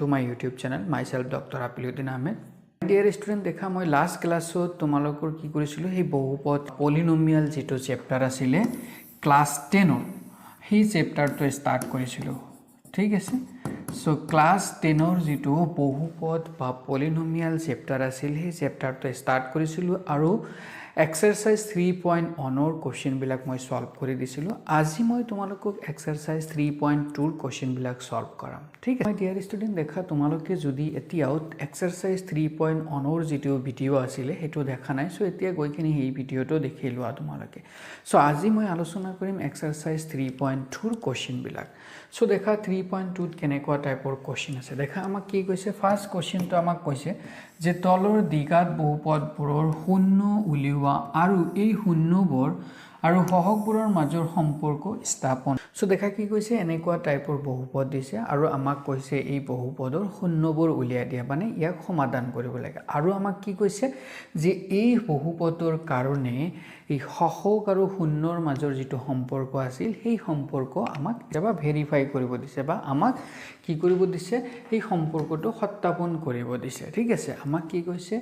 to my YouTube channel, myself Dr. Apiluddin Ahmed. Dear student, দেখা মই last ক্লাছত তোমালোকৰ কি কৰিছিলো এই বহুপদ পলিনোমিয়াল যেটো চেপ্টাৰ আছিল ক্লাস 10 সেই চেপ্টাৰটো ষ্টাৰ্ট কৰিছিলো ঠিক আছে সো ক্লাস 10 ৰ যেটো বহুপদ বা পলিনোমিয়াল চেপ্টাৰ আছিল সেই চেপ্টাৰটো ষ্টাৰ্ট কৰিছিলো আৰু এক্সাৰসাইজ 3.1 ৰ কোৱেশ্চন বিলাক মই সলভ কৰি দিছিলো আজি মই তোমালোকক এক্সাৰসাইজ 3.2 ৰ কোৱেশ্চন বিলাক সলভ কৰাম ঠিক আছে ডিয়াৰ ষ্টুডেন্ট দেখা তোমালোকে যদি এতিয়াও এক্সাৰসাইজ 3.1 ৰ যেটো ভিডিও আছিল হেটো দেখা নাই সো এতিয়া গৈকিনি এই ভিডিওটো দেখি লোৱা তোমালোকে সো আজি মই আলোচনা কৰিম এক্সাৰসাইজ 3.2 ৰ কোৱেশ্চন বিলাক সো দেখা 3.2 ত কেনেকুৱা টাইপৰ কোৱেশ্চন আছে দেখা আমাক কি কৈছে ফাৰ্স্ট কোৱেশ্চনটো আমাক কৈছে যে তলৰ দিগাত বহুপদবোৰৰ শূন্য উলিওৱা আৰু এই শূন্যবোৰ আৰু সহগবোৰৰ মাজৰ সম্পৰ্ক স্থাপন সো দেখা কি কৈছে এনেকুৱা টাইপৰ বহুপদ দিছে আৰু আমাক কৈছে এই বহুপদৰ শূন্যবোৰ উলিয়াই দিয়া মানে ইয়াক সমাধান কৰিব লাগে আৰু আমাক কি কৈছে যে এই বহুপদৰ কাৰণে এই সহগ আৰু শূন্যৰ মাজৰ যেটো সম্পৰ্ক আছিল সেই সম্পৰ্ক আমাক এবা ভেৰিফাই কৰিব দিছে বা আমাক কি কৰিব দিছে এই সম্পৰ্কটো সত্যাপন কৰিব দিছে ঠিক আছে আমাক কি কৈছে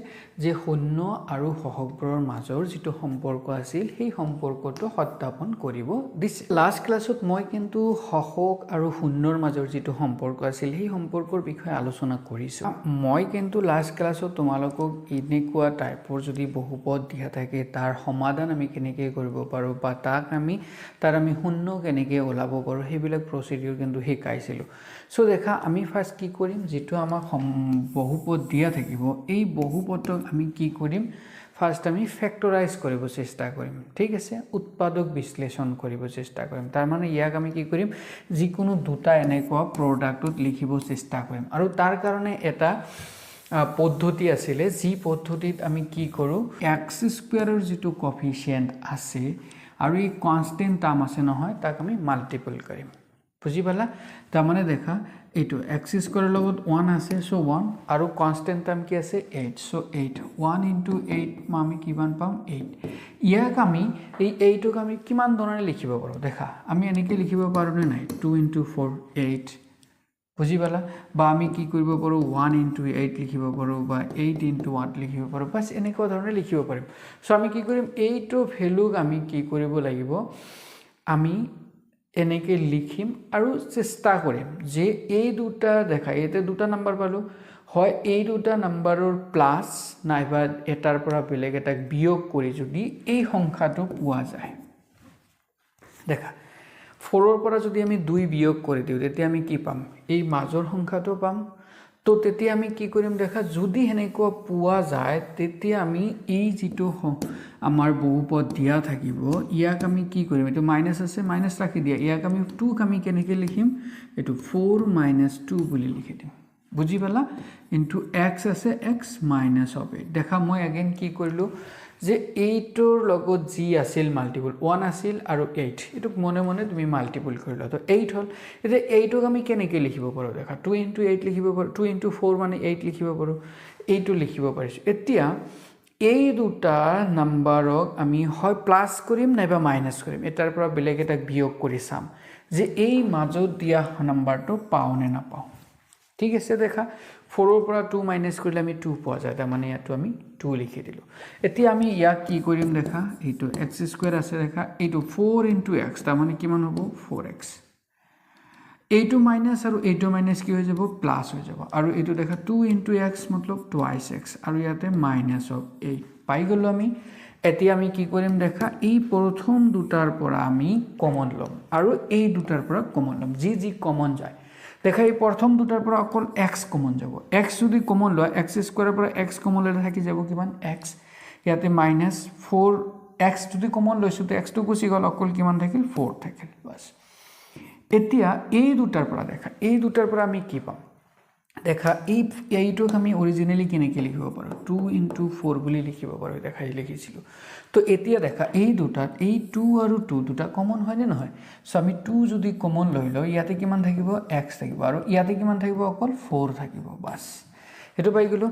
যে শূন্য আৰু সহগবোৰৰ মাজৰ যেটো সম্পৰ্ক আছিল সেই সম্পৰ্কটো সত্যাপন কৰিব দিছে লাষ্ট ক্লাছত মই কিন্তু সহগ আৰু শূন্যৰ মাজৰ যেটো সম্পৰ্ক আছিল সেই সম্পৰ্কৰ বিষয়ে আলোচনা কৰিছো মই কিন্তু লাষ্ট ক্লাছত তোমালোকক এনেকুৱা টাইপৰ যদি বহুপদ দিয়া থাকে তাৰ সমাধান আমি কেনেকৈ কৰিব পাৰো বা তাক আমি শূন্য কেনেকৈ ওলাব পাৰো হেবিলাক প্ৰসিডিউৰ কিন্তু শিকাইছিলো সো দেখা আমি ফাৰ্স্ট কি কৰিম যেটো আমাক বহুপদ দিয়া থাকিব এই বহুপদক আমি কি কৰিম ফাৰ্স্ট আমি ফ্যাক্টৰাইজ কৰিব চেষ্টা কৰিম ঠিক আছে উৎপাদক বিশ্লেষণ কৰিব চেষ্টা কৰিম তাৰ মানে ইয়াক আমি কি কৰিম যিকোনো দুটা এনেকুৱা প্ৰডাক্টত লিখিব চেষ্টা কৰিম আৰু তাৰ কাৰণে এটা পদ্ধতি আছিল যি পদ্ধতিত আমি কি কৰো x² ৰ যেটো কোএফিচিয়েন্ট আছে আৰু এই কনস্ট্যান্ট টাৰ্ম আছে নহয় তাক আমি মাল্টিপল কৰিম বুজি পালা তাৰ মানে দেখা এইটো x² ৰ লগত 1 আছে সো 1 আৰু কনস্ট্যান্ট টার্ম কি আছে 8 সো 8 1 * 8 আমি কিমান পাম 8 ইয়াক আমি এই 8 ক আমি কিমান ধৰণে লিখিব পাৰো দেখা আমি এনেকৈ লিখিব পাৰো নাই 2 * 4 8 বুজি পালা বা আমি কি কৰিব পাৰো 1 * 8 লিখিব পাৰো বা 8 * 1 লিখিব পাৰো বাস এনেকুৱা ধৰণে লিখিব পাৰিম সো আমি কি কৰিম 8 ৰ ভ্যালুক আমি কি কৰিব লাগিব আমি এনেকৈ লিখিম আৰু চেষ্টা কৰিম যে এই দুটা দেখা এতে দুটা নাম্বাৰ পালো হয় এই দুটা নাম্বাৰৰ প্লাস নাইবা এটাৰ পৰা বেলেগ এটা বিয়োগ কৰি যদি এই সংখ্যাটো পোৱা যায় দেখা 4 ৰ পৰা যদি আমি 2 বিয়োগ কৰি দিও তেতিয়া আমি কি পাম এই মাজৰ সংখ্যাটো পাম তো তেতিয়া আমি কি কৰিম দেখা যদি হেনেকুৱা পোৱা যায় তেতিয়া আমি এই যেটো আমাৰ বহুপদ দিয়া থাকিব ইয়াক আমি কি কৰিম এটো মাইনাস আছে মাইনাস ৰাখি দিয়া ইয়াক আমি 2 ক আমি কেনেকৈ লিখিম এটো 4 - 2 বুলি লিখি দিম বুজি পালা ইনটু x আছে x - 8 দেখা মই अगेन কি কৰিলো যে 8 ৰ লগত জি আছিল মাল্টিপল 1 আছিল আৰু 8 এটুক মনে মনে তুমি মাল্টিপল কৰিলা তো 8 হল এতে 8 ক আমি কেনেকৈ লিখিব পাৰো দেখা 2 * 8 লিখিব পাৰো 2 * 4 মানে 8 লিখিব পাৰো 8 লিখিব পাৰিছো এতিয়া এই দুটা নাম্বাৰক আমি হয় প্লাস কৰিম নাইবা মাইনাস কৰিম এটাৰ পৰা বেলেগ এটা বিয়োগ কৰি চাম যে এই মাজত দিয়া নাম্বাৰটো পাও নে না পাও ঠিক আছে দেখা 4 ৰ পৰা 2 মাইনাস কৰিলে আমি 2 পোৱা যায় তাৰ মানে ইয়াটো আমি 2 লিখি দিলো এতিয়া আমি ইয়াক কি কৰিম দেখা এইটো x² আছে দেখা এইটো 4 * x তাৰ মানে কিমান হ'ব 4x এইটো মাইনাস আৰু এইটো মাইনাস কি হৈ যাব প্লাস হৈ যাব আৰু এইটো দেখা 2 * x मतलब twice x আৰু ইয়াতে -8 পাই গলো আমি এতিয়া আমি কি কৰিম দেখা এই প্ৰথম দুটাৰ পৰা আমি কমন লম আৰু এই দুটাৰ পৰা কমন লম যি কমন যায় দেখা এই প্ৰথম দুটাৰ পৰা অকল x কমন যাব x যদি কমন লয় x² ৰ পৰা x কমন ললে থাকি যাব কিমান x ইয়াতে -4x যদি কমন লৈছো তো x টো গুছি গল অকল কিমান থাকিল 4 থাকিল বাস এতিয়া এই দুটাৰ পৰা দেখা এই দুটাৰ পৰা আমি কি পাম দেখা এইটোক আমি অৰিজিনালি কেনেকৈ লিখিব পাৰো 2 * 4 বুলি লিখিব পাৰো দেখা লিখিছিলো তো এতিয়া দেখা এই দুটাত এই 2 আৰু 2 দুটা কমন হয় নে নহয় সো আমি 2 যদি কমন লৈ লও ইয়াতে কিমান থাকিব x থাকিব আৰু ইয়াতে কিমান থাকিব অকল 4 থাকিব বাস এটো পাই গলো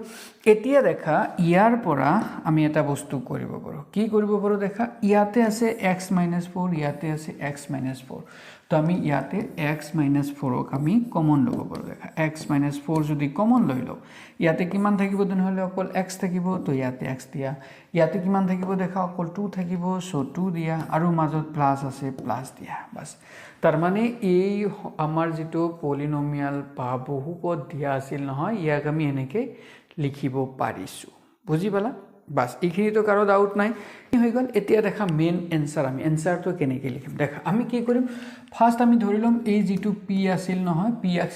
এতিয়া দেখা ইয়াৰ পৰা আমি এটা বস্তু কৰিব পাৰো কি কৰিব পাৰো দেখা ইয়াতে আছে x - 4 ইয়াতে আছে x - 4 তো আমি ইয়াতে x মাইনাছ 4ক আমি কমন ল'ব পাৰোঁ দেখা x মাইনাছ 4 যদি কমন লৈ লওঁ ইয়াতে কিমান থাকিব তেনেহ'লে অকল x থাকিব তো ইয়াতে x দিয়া ইয়াতে কিমান থাকিব দেখা অকল 2 থাকিব সো 2 দিয়া আৰু মাজত প্লাস আছে প্লাস দিয়া বাস তাৰ মানে এই আমাৰ যেটো পলিনোমিয়াল বা বহুপদ দিয়া আছিল নহয় ইয়াক আমি এনেকৈ লিখিব পাৰিছো বুজি পালা বাস এইখিনি তো কাৰো ডাউট নাই হৈ গল এতিয়া দেখা মেইন এনসাৰ আমি এনসাৰটো কেনেকৈ লিখিম দেখা আমি কি কৰিম ফাৰ্স্ট আমি ধৰি লম এই যেটো p আছিল নহয় px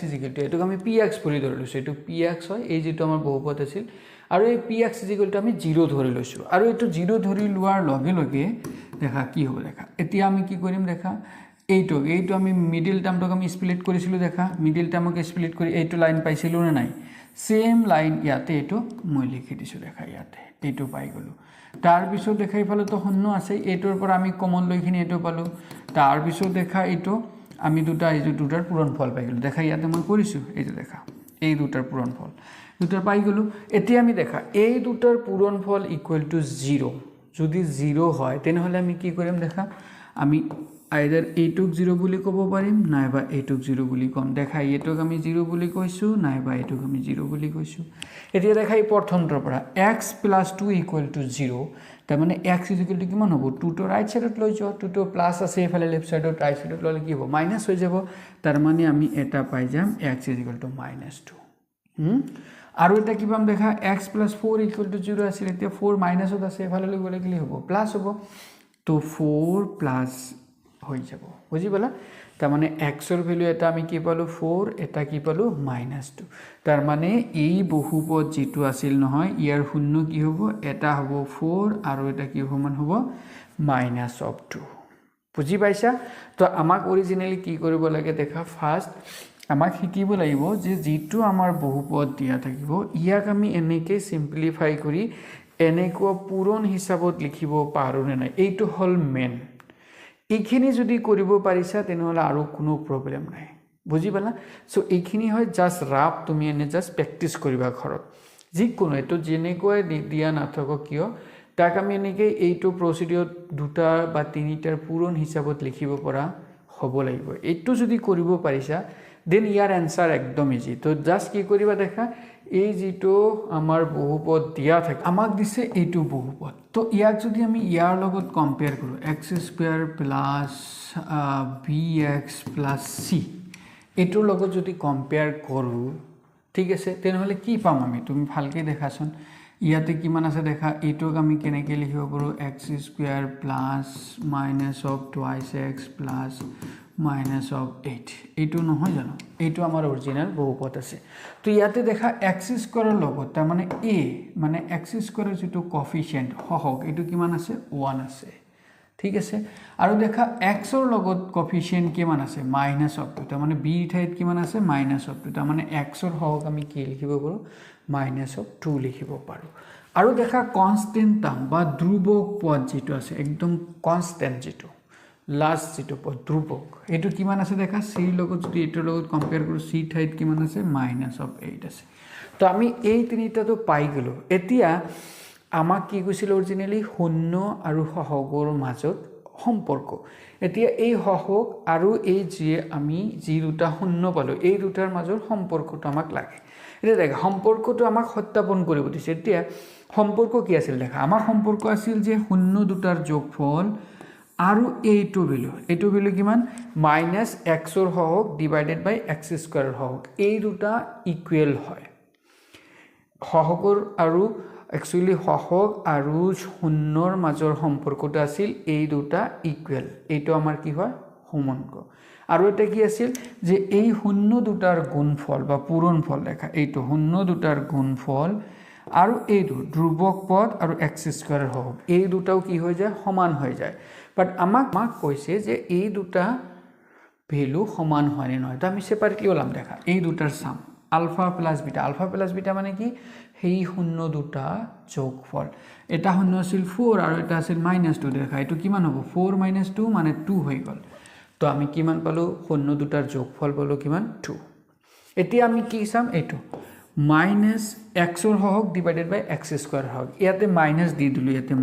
এটো আমি px বুলি ধৰি লৈছো এটো px হয় এই যেটো আমাৰ বহুপদ আছিল আৰু এই px আমি 0 ধৰি লৈছো আৰু এটো 0 ধৰি লোৱাৰ লগে লগে দেখা কি হ'ব দেখা এতিয়া আমি কি কৰিম দেখা এইটো আমি মিডল টাৰ্মটোক আমি স্প্লিট কৰিছিলো দেখা মিডল টাৰ্মক স্প্লিট কৰি এইটো লাইন পাইছিলো নে নাই সেম লাইন ইয়াতে এইটো মই লিখি দিছো দেখা ইয়াতে এইটো পাই গলো তাৰ পিছত দেখা ইফালে তো শূন্য আছে এইটোৰ পৰা আমি কমন লৈখিনি এইটো পালো তাৰ পিছত দেখা এইটো আমি দুটাৰ পূৰণফল পাই গলো দেখা ইয়াতে মই কৰিছো এইটো দেখা এই দুটাৰ পূৰণফল দুটাৰ পাই গলো এতিয়া আমি দেখা এই দুটাৰ পূৰণফল ইকুৱেল টু 0 যদি 0 হয় তেনেহলে আমি কি কৰিম দেখা আমি আইদাৰ এইটুক 0 বুলি ক'ব পাৰিম নাইবা এইটুক 0 বুলি কম দেখা এইটুক আমি 0 বুলি কৈছো নাইবা এইটুক আমি 0 বুলি কৈছো এতিয়া দেখা এই প্ৰথমটোৰ পৰা x + 2 = 0 তাৰ মানে x = কিমান হ'ব 2 টো ৰাইট সাইডত লৈ যাও 2 টো প্লাস আছে এফালে লেফট সাইডত ৰাইট সাইডত ললে কি হ'ব মাইনাস হৈ যাব তাৰ মানে আমি এটা পাই যাম x = -2 আৰু এটা কি পাম দেখা x + 4 = 0 আছিল এতিয়া 4 মাইনাসত আছে এফালে লৈ গলে কি হ'ব প্লাস হ'ব তো 4 প্লাস হৈ যাব বুজি পালা তাৰ মানে x এর ভ্যালু এটা আমি কি পালো 4 এটা কি পালো -2 তাৰ মানে এই বহুপদ যেটো আছিল নহয় ইয়াৰ শূন্য কি হ'ব এটা হ'ব 4 আৰু এটা কি সমান হ'ব -2 বুজি পাইছা তো আমাক অৰিজিনালি কি কৰিব লাগে দেখা ফাৰ্স্ট আমাক শিকিব লাগিব যে যেটো আমাৰ বহুপদ দিয়া থাকিব ইয়াক আমি এনেকৈ সিম্পলিফাই কৰি এনেকুৱা পূৰণ হিচাপত লিখিব পাৰো নে নাই এইটো হল মেন এইখিনি যদি কৰিব পাৰিছা তেনেহলে আৰু কোনো প্ৰবলেম নাই বুজি পালা সো এইখিনি হয় জাস্ট ৰাফ তুমি এনে জাস্ট প্ৰ্যাকটিস কৰিবা ঘৰত যি কোনো এটো যেনেকৈ দিয়া নাথাকক কিয় তাক আমি এনেকৈ এইটো প্ৰসিডিউৰ দুটা বা তিনিটাৰ পূৰণ হিচাপত লিখিব পৰা হ'ব লাগিব এইটো যদি কৰিব পাৰিছা দেন ইয়াৰ আনসাৰ একদম ইজি তো জাস্ট কি কৰিবা দেখা এই যেটো আমাৰ বহুপদ দিয়া থাকে আমাক দিছে এইটো বহুপদ তো ইয়াক যদি আমি ইয়াৰ লগত কম্পেয়াৰ কৰো x² + bx + c এইটোৰ লগত যদি কম্পেয়াৰ কৰো ঠিক আছে তেনেহলে কি পাম আমি তুমি ভালকে দেখাছন ইয়াতে কিমান আছে দেখা এইটোক আমি কেনেকৈ লিখিব পাৰো x² + -2x -8 এইটো নহয় জানো এইটো আমাৰ অৰিজিনাল বহুপদ আছে তো ইয়াতে দেখা x² এৰ লগত তাৰ মানে a মানে x² এর যেটো কোএফিশিয়েন্ট হওক এইটো কিমান আছে 1 আছে ঠিক আছে আৰু দেখা x এৰ লগত কোএফিশিয়েন্ট কিমান আছে -2 তাৰ মানে b ঠাইত কিমান আছে -2 তাৰ মানে x এৰ হওক আমি কি লিখিব পাৰো -2 লিখিব পাৰো আৰু দেখা কনস্ট্যান্ট টাৰ্ম বা ধ্ৰুবক পদ যেটো আছে একদম কনস্ট্যান্ট যেটো লাস্ট যেটো পদ ধ্ৰুবক এটো কিমান আছে দেখা c লগত যদি এটোৰ লগত কম্পেয়াৰ কৰো c ঠাইত কিমান আছে -8 আছে তো আমি এই তিনিটা তো পাই গলো এতিয়া আমাক কি কৈছিল অৰিজিনালি শূন্য আৰু সহগৰ মাজত সম্পৰ্ক এতিয়া এই সহগ আৰু এই যে আমি যি দুটা শূন্য পালো এই দুটাৰ মাজৰ সম্পৰ্কটো আমাক লাগে এটা দেখা সম্পৰ্কটো আমাক সত্যাপন কৰিব দিছে এতিয়া সম্পৰ্ক কি আছিল দেখা আমাৰ সম্পৰ্ক আছিল যে শূন্য দুটাৰ যোগফল আৰু এইটো ভ্যালু কিমান -x এৰ হওক / x² এৰ হওক এই দুটা ইকুৱেল হয় সহগৰ আৰু একচুয়ালি সহগ আৰু শূন্যৰ মাজৰ সম্পৰ্কটো আছিল এই দুটা ইকুৱেল এইটো আমাৰ কি হয় সমাংক আৰু এটা কি আছিল যে এই শূন্য দুটাৰ গুণফল বা পূৰণফল দেখা এইটো শূন্য দুটাৰ গুণফল আৰু এইটো ধ্ৰুবক পদ আৰু x² এর হওক এই দুটাও কি হৈ যায় সমান হৈ যায় বাট আমাক কৈছে যে এই দুটা ভ্যালু সমান হয় নে নহয় তো আমি সেপাৰেটলি ওলাম দেখা এই দুটাৰ সাম আলফা + বিটা মানে কি সেই শূন্য দুটা যোগফল এটা শূন্য আছিল 4 আৰু এটা আছিল -2 দেখা এটো কিমান হ'ব 4 - 2 মানে 2 হৈ গল তো আমি কিমান পালো শূন্য দুটাৰ যোগফল পালো কিমান 2 এতিয়া আমি কি চাম এইটো -x এর হওক / x² হওক ইয়াতে মাইনাস দি দিলো ইয়াতে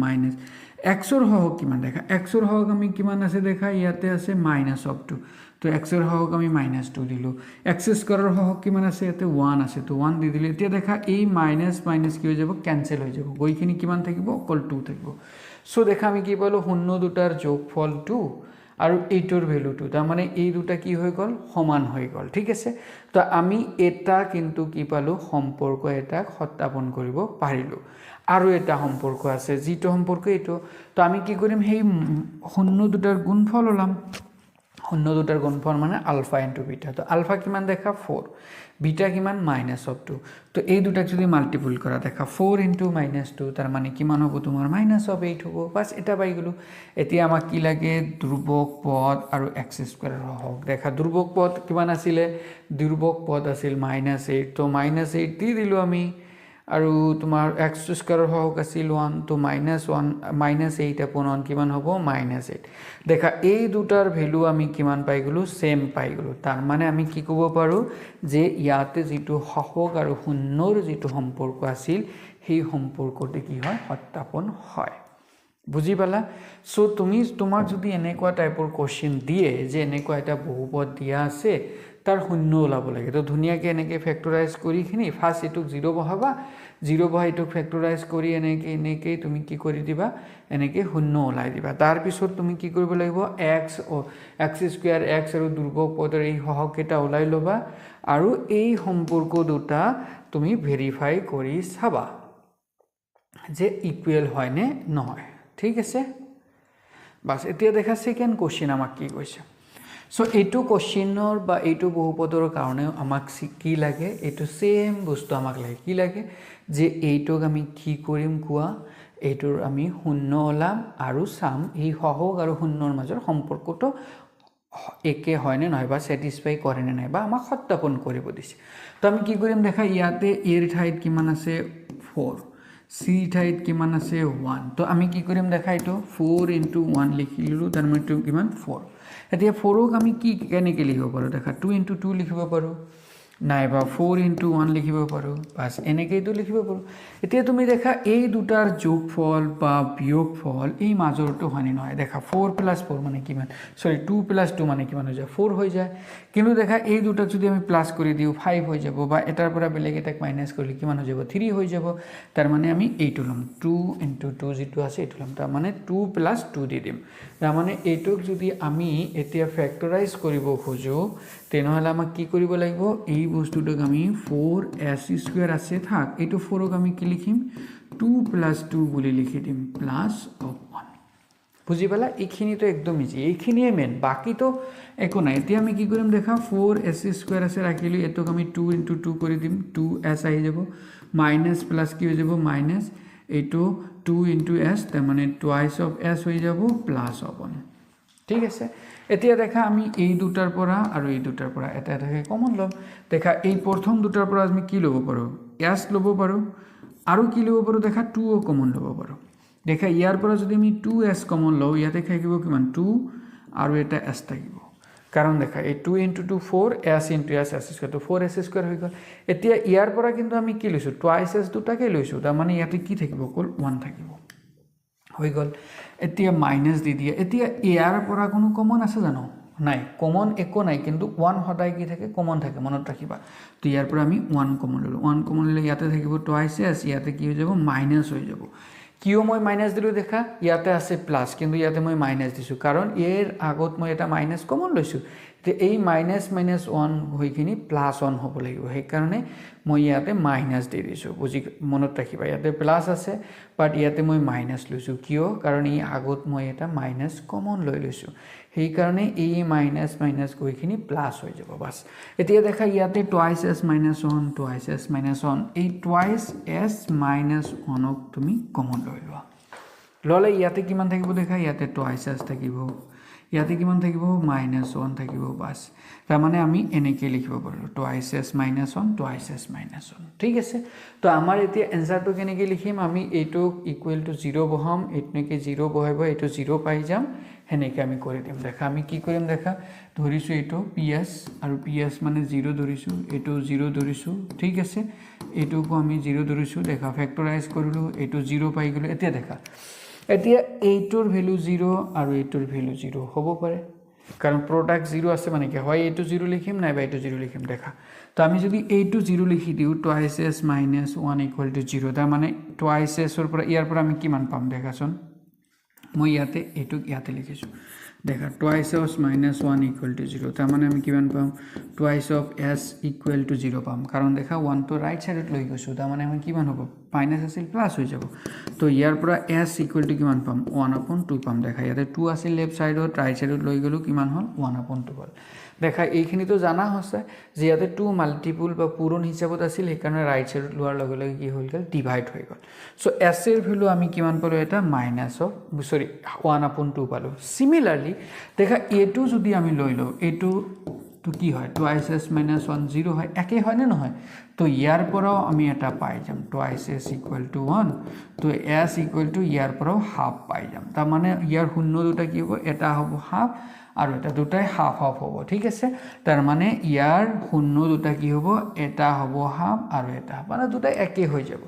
x এর হওক কিমান দেখা x এর হওক আমি কিমান আছে দেখা ইয়াতে আছে -2 তো এক্সৰ হওক আমি -2 দিলোঁ এক্স স্কোৱাৰৰ হওক কিমান আছে ইয়াতে 1 আছে তো 1 দি দিলে এতিয়া দেখা এই মাইনাছ মাইনাছ কি হৈ যাব কেনসেল হৈ যাব গৈখিনি কিমান থাকিব অকল 2 থাকিব সো দেখা আমি কি পালো শূন্য দুটাৰ যোগফল 2 আৰু এইটোৰ ভ্যালু 2 তাৰ মানে এই দুটা কি হৈ গল সমান হৈ গল ঠিক আছে তো আমি এটা কিন্তু কি পালো সম্পৰ্ক এটা সত্যাপন কৰিব পাৰিলো আৰু এটা সম্পৰ্ক আছে যেটো সম্পৰ্ক এইটো তো আমি কি কৰিম সেই শূন্য দুটাৰ গুণফল ওলাম শূন্য দুটাৰ গুণফল মানে আলফা ইনটু বিটা তো আলফা কিমান দেখা 4 বিটা কিমান -2 তো এই দুটাক যদি মাল্টিপল কৰা দেখা 4 ইনটু -2 তাৰ মানে কিমান হ'ব তোমাৰ -8 হ'ব বাস এটা পাই গলো এতিয়া আমাক কি লাগে ধ্ৰুবক পদ আৰু x স্কয়াৰৰ হওক দেখা ধ্ৰুবক পদ কিমান আছিল ধ্ৰুবক পদ আছিল -8 তো -8 দি দিলো আমি আৰু তোমাৰ x স্কয়াৰৰ হওক আছিল 1 তো -8 upon 1 কিমান হ'ব -8 দেখা এই দুটাৰ ভ্যালু আমি কিমান পাই গলো সেম পাই গলো তাৰ মানে আমি কি ক'ব পাৰো যে ইয়াতে যেটো হওক আৰু শূন্যৰ যেটো সম্পৰ্ক আছিল সেই সম্পৰ্কতে কি হয় সত্যাপন হয় বুজি পালা সো তোমাক যদি এনেকুৱা টাইপৰ কোশ্চেন দিয়ে যে এনেকুৱা এটা বহুপদ দিয়া আছে তাৰ শূন্য ওলাব লাগে তো ধুনিয়াকে এনেকে ফ্যাক্টৰাইজ কৰি খিনি ফাৰ্স্ট এটুক 0 বহাবা 0 বহাই এটুক ফ্যাক্টৰাইজ কৰি এনেকে তুমি কি কৰি দিবা এনেকে শূন্য ওলাই দিবা তাৰ পিছত তুমি কি কৰিব লাগিব x স্কয়াৰ x আৰু ধ্ৰুবক পদৰ এই হওক এটা ওলাই লবা আৰু এই সম্পৰ্ক দুটা তুমি ভেৰিফাই কৰি চাবা যে ইকুৱেল হয় নে নহয় ঠিক আছে বাস এতিয়া দেখা সেকেন্ড কোশ্চেন আমাক কি কৈছে সো এইটো কোশ্চেনৰ বা এইটো বহুপদৰ কাৰণে আমাক কি লাগে এইটো সেম বস্তু আমাক লাগে কি লাগে যে এইটোক আমি কি কৰিম কোৱা এইটোৰ আমি শূন্য ওলাম আৰু সাম এই হওক আৰু শূন্যৰ মাজৰ সম্পৰ্কটো একে হয় নে নহয় বা স্যাটিসফাই কৰে নে নাই বা আমাক সত্যাপন কৰিব দিছে তো আমি কি কৰিম দেখা ইয়াতে এৰ ঠাইত কিমান আছে 4 সি ঠাইত কিমান আছে 1 তো আমি কি কৰিম দেখা এইটো 4 into 1 লিখিলো তাৰ মানে কিমান 4 এতিয়া 4 ক আমি কি কেনেকৈ লিখিব পাৰো দেখা 2 into 2 লিখিব পাৰো নাইবা 4 into 1 লিখিব পাৰো বাস এনেকৈ তো লিখিব পাৰো এতিয়া তুমি দেখা এই দুটাৰ যোগফল বা বিয়োগফল এই মাজৰটো হয়নি নহয় দেখা 4 + 4 মানে কিমান সৰি 2 + 2 মানে কিমান হৈ যায় 4 হৈ যায় কিন্তু দেখা এই দুটাক যদি আমি প্লাস কৰি দিও 5 হৈ যাব বা এটাৰ পৰা বেলেগ এটাক মাইনাস কৰিলে কিমান হৈ যাব 3 হৈ যাব তাৰ মানে আমি এইটো লম 2 into 2 যেটো আছে এইটো লম তাৰ মানে 2 + 2 দি দিম তাৰ মানে এইটোক যদি আমি এতিয়া ফ্যাক্টৰাইজ কৰিব খোজো তেনেহলে আমাক কি কৰিব লাগিব এই বস্তুটোক আমি 4s² আছে থাক এইটো 4 ক আমি কি লিখিম 2 + 2 বুলি লিখি দিম +1 বুজি পালা এইখিনি তো একদম ইজি এইখিনিয়ে মেন বাকি তো একো নাই এতিয়া আমি কি কৰিম দেখা 4s² আছে ৰাখিলো এটোক আমি 2 into 2 কৰি দিম 2s আহি যাব মাইনাস প্লাস কি হৈ যাব মাইনাস এইটো 2 into s তাৰ মানে twice of s হৈ যাব +1 ঠিক আছে এতিয়া দেখা আমি এই দুটাৰ পৰা আৰু এই দুটাৰ পৰা এটা এটাকে কমন লম দেখা এই প্ৰথম দুটাৰ পৰা আমি কি লব পাৰো s লব পাৰো আৰু কি লব পাৰো দেখা 2 ও কমন লব পাৰো দেখা ইয়াৰ পৰা যদি আমি 2s কমন লও ইয়াতে থাকিব কিমান 2 আৰু এটা s থাকিব কাৰণ দেখা এই 2 into 2 4 s into s s² তো 4s² হৈ গল এতিয়া ইয়াৰ পৰা কিন্তু আমি কি লৈছো twice s দুটাকে লৈছো তাৰ মানে ইয়াতে কি থাকিব অকল 1 থাকিব হৈ গল এতিয়া মাইনাস দি দিয়া এতিয়া ইয়াৰ পৰা কোনো কমন আছে জানো নাই কমন একো নাই কিন্তু 1 হদাই কি থাকে কমন থাকে মনত ৰাখিবা তো ইয়াৰ পৰা আমি 1 কমন ললো 1 কমন ললে ইয়াতে থাকিব twice s ইয়াতে কি হৈ যাব মাইনাস হৈ যাব কিয় মই মাইনাস দিলো দেখা ইয়াতে আছে প্লাস কিন্তু ইয়াতে মই মাইনাস দিছো কাৰণ এর আগত মই এটা মাইনাস কমন লৈছো তে এই মাইনাস মাইনাস 1 হৈখিনি +1 হ'ব লাগিব সেই কাৰণে মই ইয়াতে মাইনাস দি দিছো বুজি মনত ৰাখিবা ইয়াতে প্লাস আছে বাট ইয়াতে মই মাইনাস লৈছো কিয় কাৰণ এই আগত মই এটা মাইনাস কমন লৈ লৈছো সেই কাৰণে এই মাইনাস মাইনাস হৈখিনি প্লাস হৈ যাব বাস এতিয়া দেখা ইয়াতে twice s - 1 twice s - 1 এই twice s - 1 ক তুমি কমন লৈ লোৱা ললে ইয়াতে কিমান থাকিব দেখা ইয়াতে twice s থাকিব ইয়াতে কিমান থাকিব -1 থাকিব বাস তাৰ মানে আমি এনেকে লিখিব পাৰো twice s - 1 twice s - 1 ঠিক আছে তো আমাৰ এতিয়া এনসাৰটো কেনেকে লিখিম আমি এইটো ইকুৱেল টু 0 বহাম এটনেকে 0 বহাইব এইটো 0 পাই যাম হেনেকে আমি কৰি দিম দেখা আমি কি কৰিম দেখা ধৰিছো এইটো ps আৰু ps মানে 0 ধৰিছো এইটো 0 ধৰিছো ঠিক আছে এইটোকো আমি 0 ধৰিছো দেখা ফ্যাক্টৰাইজ কৰিলো এইটো 0 পাই গলো এতিয়া দেখা এতিয়া এইটোৰ ভ্যালু 0 আৰু এইটোৰ ভ্যালু 0 হ'ব পাৰে কারণ প্রোডাক্ট 0 আছে মানে কি হয় এইটো 0 লিখিম নাইবা এইটো 0 লিখিম দেখা তো আমি যদি এইটো 0 লিখি দিওঁ twice S minus 1 equal to 0 তাৰ মানে টুৱাইচ এছৰ পৰা ইয়াৰ পৰা আমি কিমান পাম দেখাচোন মই ইয়াতে এইটোক ইয়াতে লিখিছোঁ দেখা twice S minus 1 equal to 0 তাৰ মানে আমি কিমান পাম twice of S equal to 0 পাম কাৰণ দেখা 1 টো ৰাইট সাইডত লৈ গৈছোঁ তাৰ মানে আমি কিমান হ'ব মাইনাছ আছিল প্লাছ হৈ যাব তো ইয়াৰ পৰা এছ ইকুৱেল টু কিমান পাম 1/2 পাম দেখা ইয়াতে 2 আছিল লেফট সাইডত ৰাইট সাইডত লৈ গ'লোঁ কিমান হ'ল 1/2 হ'ল দেখা এইখিনিতো জানা হৈছে যে ইয়াতে 2 মাল্টিপুল বা পূৰণ হিচাপত আছিল সেইকাৰণে ৰাইট সাইডত লোৱাৰ লগে লগে কি হৈ গ'ল ডিভাইড হৈ গ'ল সো এছ এৰ ভ্যালু আমি কিমান পালো এটা মাইনাছ অফ সৰি 1/2 পালো সিমিলারলি দেখা এটো যদি আমি লৈ লওঁ এটো তো কি হয় টুৱাইচ এছ মাইনাছ 1 0 হয় একে হয় না নহয় তো ইয়াৰ পৰাও আমি এটা পাই যাম টুৱাইচ এছ ইকুৱেল টু 1 তো এছ ইকুৱেল টু ইয়াৰ পৰাও হাফ পাই যাম তাৰ মানে ইয়াৰ শূন্য দুটা কি হ'ব এটা হ'ব হাফ আৰু এটা দুটাই হাফ হাফ হ'ব ঠিক আছে তাৰ মানে ইয়াৰ শূন্য দুটা কি হ'ব এটা হ'ব হাফ আৰু এটা মানে দুটা একে হৈ যাব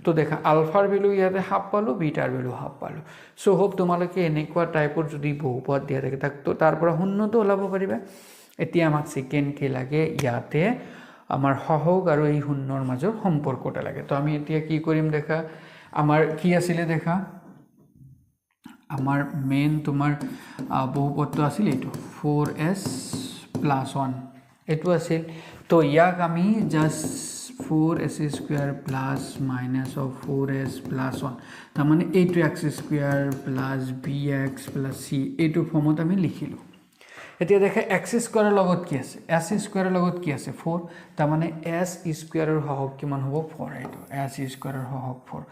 তো দেখা আলফাৰ ভ্যালু ইয়াতে হাফ পালো বিটাৰ ভ্যালু হাফ পালো সো হোপ তোমালোকে এনেকুৱা টাইপৰ যদি বহুপদ দিয়া থাকে তাক তো তাৰ পৰা শূন্যটো ওলাব পাৰিবা এতিয়া আমাক সেকেন্ড কি লাগে ইয়াতে আমাৰ সহগ আৰু এই শূন্যৰ মাজৰ সম্পৰ্কটা লাগে তো আমি এতিয়া কি কৰিম দেখা আমাৰ কি আছিল দেখা আমাৰ মেইন তোমাৰ বহুপদটো আছিল এইটো 4s + 1 এটো আছিল তো ইয়াক আমি just 4s square plus minus of 4s + 1 তাৰ মানে এইটো x square plus bx plus c এইটো ফৰ্মত আমি লিখিলো এতিয়া দেখা x স্কয়াৰৰ লগত কি আছে s স্কয়াৰৰ লগত কি আছে 4 তাৰ মানে s স্কয়াৰৰ হহগ কিমান হ'ব 4 এইটো s স্কয়াৰৰ হহগ 4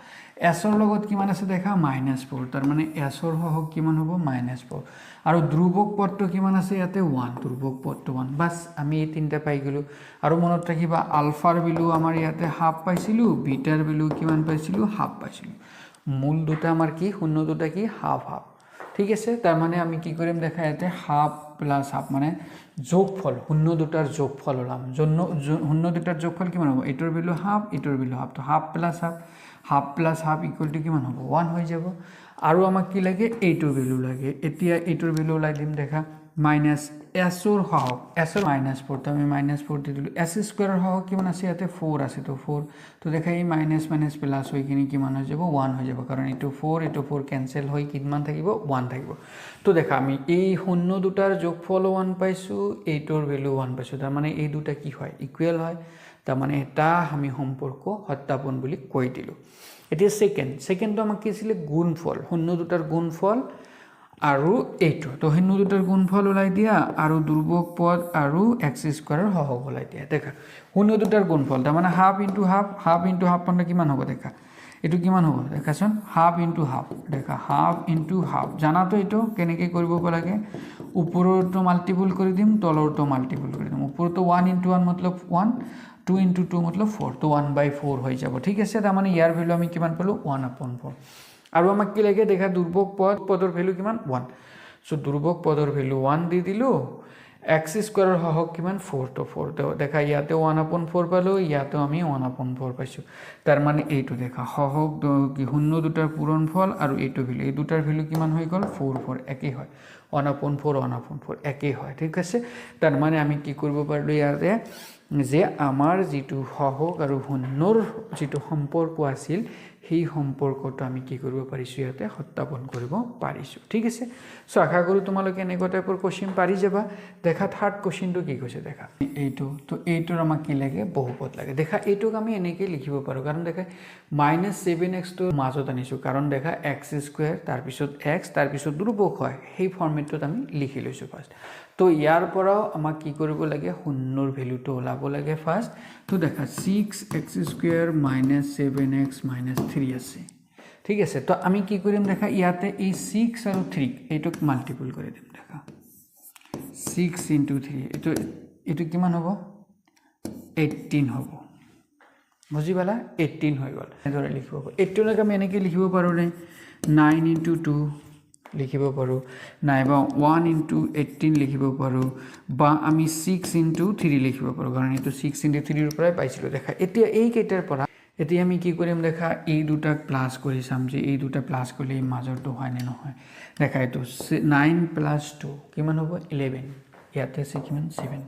s ৰ লগত কিমান আছে দেখা -4 তাৰ মানে s ৰ হহগ কিমান হ'ব -4 আৰু ধ্ৰুবক পদটো কিমান আছে ইয়াতে 1 ধ্ৰুবক পদটো 1 বাস আমি এই তিনটা পাই গলো আৰু মনত ৰাখিবা আলফাৰ ভ্যালু আমাৰ ইয়াতে হাফ পাইছিলো বিটাৰ ভ্যালু কিমান পাইছিলো হাফ পাইছিলো মূল দুটা আমাৰ কি শূন্য দুটা কি হাফ হাফ ঠিক আছে তাৰ মানে আমি কি কৰিম দেখা ইয়াতে হাফ প্লাস হাফ মানে যোগফল শূন্য দুটাৰ যোগফল ওলাম শূন্য দুটাৰ যোগফল কিমান হ'ব এটোৰ ভ্যালু হাফ এটোৰ ভ্যালু হাফ তো half plus half equal to কিমান হ'ব 1 হৈ যাব আৰু আমাক কি লাগে এইটোৰ ভ্যালু লাগে এতিয়া এইটোৰ ভ্যালু ওলাই দিম দেখা মাইনাস s ৰ হহগ s ৰ -4 তো আমি -4 দি দিলো s স্কয়াৰৰ হহগ কিমান আছে ইয়াতে 4 আছে তো 4 তো দেখা এই মাইনাস মাইনাস প্লাস হৈ কিনি কিমান হৈ যাব 1 হৈ যাব কাৰণ এইটো 4 ক্যান্সেল হৈ কিমান থাকিব 1 থাকিব তো দেখা আমি এই শূন্য দুটাৰ যোগফল 1 পাইছো এইটোৰ ভ্যালু 1 পাইছো তাৰ মানে এই দুটা কি হয় ইকুৱেল হয় তাৰ মানে এটা আমি সম্পৰ্ক সত্যাপন বুলি কৈ দিলো এতিয়া সেকেন্ডটো আমাক কি আছিল গুণফল শূন্য দুটাৰ গুণফল আৰু এইটো তো শূন্য দুটাৰ গুণফল ওলাই দিয়া আৰু ধ্ৰুবক পদ আৰু x স্কয়াৰৰ হহগ ওলাই দিয়া দেখা শূন্য দুটাৰ গুণফল তাৰ মানে হাফ ইনটু হাফ মানে কিমান হ'ব দেখা এটো কিমান হ'ব দেখাচোন হাফ ইনটু হাফ দেখা হাফ ইনটু হাফ জানা তো এটো কেনেকৈ কৰিব লাগে ওপৰটো মাল্টিপল কৰি দিম তলৰটো মাল্টিপল কৰি দিম ওপৰটো 1 ইনটু 1 मतलब 1 2 ইনটু 2 मतलब 4 তো 1/4 হৈ যাব ঠিক আছে তাৰ মানে ইয়াৰ ভ্যালু আমি কিমান পালো 1/4 আৰু আমাক কি লাগে দেখা ধ্ৰুবক পদৰ ভ্যালু কিমান 1 সো ধ্ৰুবক পদৰ ভ্যালু 1 দি দিলো x স্কয়াৰৰ হহগ কিমান 4 তো 4 তো দেখা ইয়াতে 1/4 পালো ইয়াতে আমি 1/4 পাইছো তাৰ মানে এইটো দেখা হহগ কি শূন্য দুটাৰ পূৰণফল আৰু এইটো ভ্যালু এই দুটাৰ ভ্যালু কিমান হৈ গল 4 একে হয় 1/4 একে হয় ঠিক আছে তাৰ মানে আমি কি কৰিব পাৰিলো ইয়াতে যে আমাৰ যেটো হহগ আৰু শূন্যৰ যেটো সম্পৰ্ক আছিল সেই সম্পৰ্কটো আমি কি কৰিব পাৰিছো ইয়াতে সত্যাপন কৰিব পাৰিছো ঠিক আছে সো আশা কৰো তোমালোকে এনেকুৱা টাইপৰ কোশ্চেন পাৰি যাবা দেখা থাৰ্ড কোশ্চেনটো কি কৈছে দেখা এইটো তো এইটোৰ আমাক কি লাগে বহুপদ লাগে দেখা এইটোক আমি এনেকৈ লিখিব পাৰো কাৰণ দেখা -7x টো মাজত আনিছো কাৰণ দেখা x স্কয়াৰ তাৰ পিছত x তাৰ পিছত ধ্ৰুবক হয় সেই ফৰ্মেটত আমি লিখি লৈছো ফাৰ্স্ট তো ইয়াৰ পৰাও আমাক কি কৰিব লাগে শূন্যৰ ভ্যালুটো ওলাব লাগে ফাৰ্স্ট তো দেখা 6x স্কয়াৰ -7x -3 আছে ঠিক আছে তো আমি কি কৰিম দেখা ইয়াতে এই 6 আৰু 3 এইটোক মাল্টিপল কৰি দিম দেখা 6 * 3 এইটো কিমান হ'ব 18 হ'ব বুজি পালা 18 হৈ গল এদৰে লিখিব পাৰো 18 ক আমি এনেকৈ লিখিব পাৰো নে 9 * 2 লিখিব পাৰো নাইবা 1 * 18 লিখিব পাৰো বা আমি 6 * 3 লিখিব পাৰো কাৰণ এটো 6 * 3 ৰ পৰাই পাইছিলো দেখা এতিয়া এই কেইটাৰ পৰা এতিয়া আমি কি কৰিম দেখা এই দুটাক প্লাছ কৰি চাম যে এই দুটা প্লাছ কৰিলে এই মাজৰটো হয় নে নহয় দেখা এইটো 9 + 2 কিমান হ'ব 11 ইয়াতে আছে কিমান 7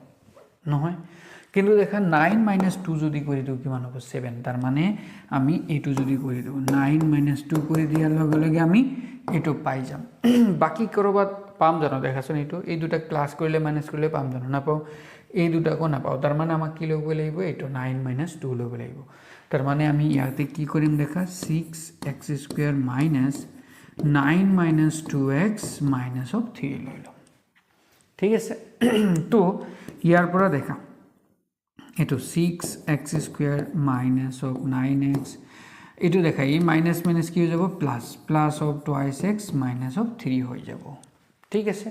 নহয় কিন্তু দেখা 9 - 2 যদি কৰি দিওঁ কিমান হ'ব 7 তাৰ মানে আমি এইটো যদি কৰি দিওঁ 9 - 2 কৰি দিয়াৰ লগে লগে আমি এইটো পাই যাম বাকি কৰবাত পাম জানো দেখাচোন এইটো এই দুটা প্লাছ কৰিলে মাইনাছ কৰিলে পাম জানো নাপাওঁ এই দুটাকো নাপাওঁ তাৰ মানে আমাক কি ল'ব লাগিব এইটো 9 - 2 ল'ব লাগিব তাৰ মানে আমি ইয়াতে কি কৰিম দেখা 6x² - 9 - 2x - 3 লৈ ল'ম ঠিক আছে তো ইয়াৰ পৰা দেখা এইটো 6x² - 9x এইটো দেখা এই মাইনাছ মাইনাছ কি হৈ যাব প্লাছ +2x - 3 হৈ যাব ঠিক আছে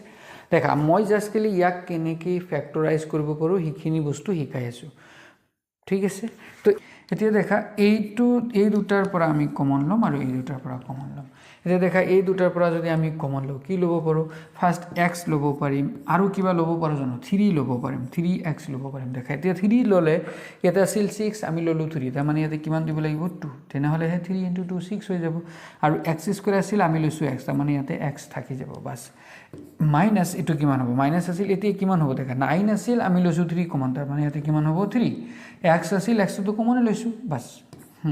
দেখা মই জাষ্ট খালি ইয়াক কেনেকৈ ফেক্টৰাইজ কৰিব পাৰোঁ সেইখিনি বস্তু শিকাই আছোঁ ঠিক আছে তো এতিয়া দেখা এইটো এই দুটাৰ পৰা আমি কমন ল'ম আৰু এই দুটাৰ পৰা কমন ল'ম এতিয়া দেখা এই দুটাৰ পৰা যদি আমি কমন লওঁ কি ল'ব পাৰোঁ ফাৰ্ষ্ট x ল'ব পাৰিম আৰু কিবা ল'ব পাৰোঁ জানো 3 ল'ব পাৰিম 3x ল'ব পাৰিম দেখা এতিয়া 3 ল'লে ইয়াতে আছিল 6 আমি ল'লোঁ 3 তাৰমানে ইয়াতে কিমান দিব লাগিব 2 তেনেহ'লেহে 3 × 2 6 হৈ যাব আৰু x² আছিল আমি লৈছোঁ x তাৰমানে ইয়াতে x থাকি যাব বাছ মাইনাছ এইটো কিমান হ'ব মাইনাছ আছিল এতিয়া কিমান হ'ব দেখা 9 আছিল আমি লৈছোঁ 3 কমন তাৰমানে ইয়াতে কিমান হ'ব 3 x আছিল xটো কমনে লৈছোঁ বাছ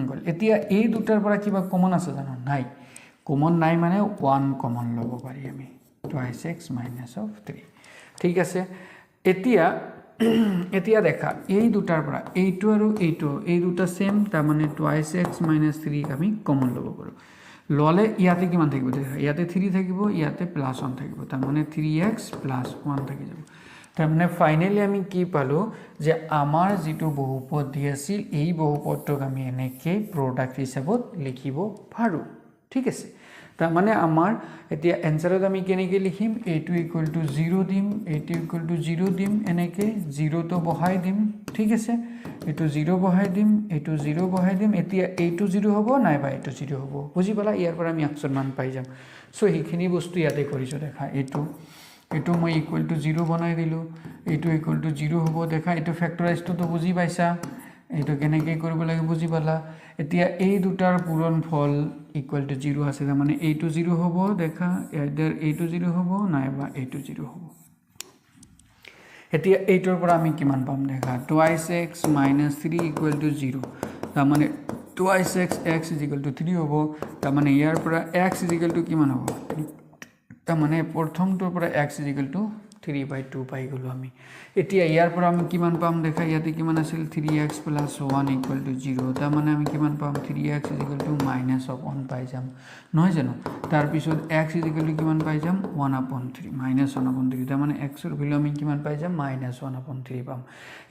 গ'ল এতিয়া এই দুটাৰ পৰা কিবা কমন আছে জানো নাই কমন নাই মানে 1 কমন ল'ব পাৰি আমি 2x - 3 ঠিক আছে এতিয়া এতিয়া দেখা এই দুটাৰ পৰা এইটো আৰু এইটো এই দুটা সেম তাৰমানে 2x - 3 আমি কমন ল'ব পাৰোঁ ল'লে ইয়াতে কিমান থাকিব দেখা ইয়াতে 3 থাকিব ইয়াতে +1 থাকিব তাৰমানে 3x + 1 থাকি যাব তাৰমানে ফাইনেলি আমি কি পালোঁ যে আমাৰ যিটো বহুপদ দি আছিল এই বহুপদটোক আমি এনেকৈ প্ৰডাক্ট হিচাপত লিখিব পাৰোঁ ঠিক আছে তাৰমানে আমাৰ এতিয়া এনসাৰত আমি কেনেকৈ লিখিম এইটো = 0 দিম এইটো = 0 দিম এনেকৈ 0টো বহাই দিম ঠিক আছে এইটো 0 বহাই দিম এইটো 0 বহাই দিম এতিয়া এইটো 0 হ'ব নাইবা এইটো 0 হ'ব বুজি পালা ইয়াৰ পৰা আমি আক্সৰ মান পাই যাম চ' সেইখিনি বস্তু ইয়াতে কৰিছোঁ দেখা এইটো মই =0 বনাই দিলোঁ এইটো =0 হ'ব দেখা এইটো ফেক্টৰাইজটোতো বুজি পাইছা এইটো কেনেকৈ কৰিব লাগে বুজি পালা এতিয়া এই দুটাৰ পূৰণফল =0 আছে তাৰমানে এইটো 0 হ'ব দেখা ইয়াৰ এইটো 0 হ'ব নাইবা এইটো 0 হ'ব এতিয়া এইটোৰ পৰা আমি কিমান পাম দেখা 2x - 3 = 0 তাৰমানে 2x x = 3 হ'ব তাৰমানে ইয়াৰ পৰা x = কিমান হ'ব তাৰমানে প্ৰথমটোৰ পৰা x = 3/2 পাই গ'লোঁ আমি এতিয়া ইয়াৰ পৰা আমি কিমান পাম দেখা ইয়াতে কিমান আছিল 3x + 1 = 0 তাৰমানে আমি কিমান পাম 3x = -1 পাই যাম নহয় জানো তাৰপিছত x = কিমান পাই যাম 1/3 -1/3 তাৰমানে x ৰ ভ্যালু আমি কিমান পাই যাম -1/3 পাম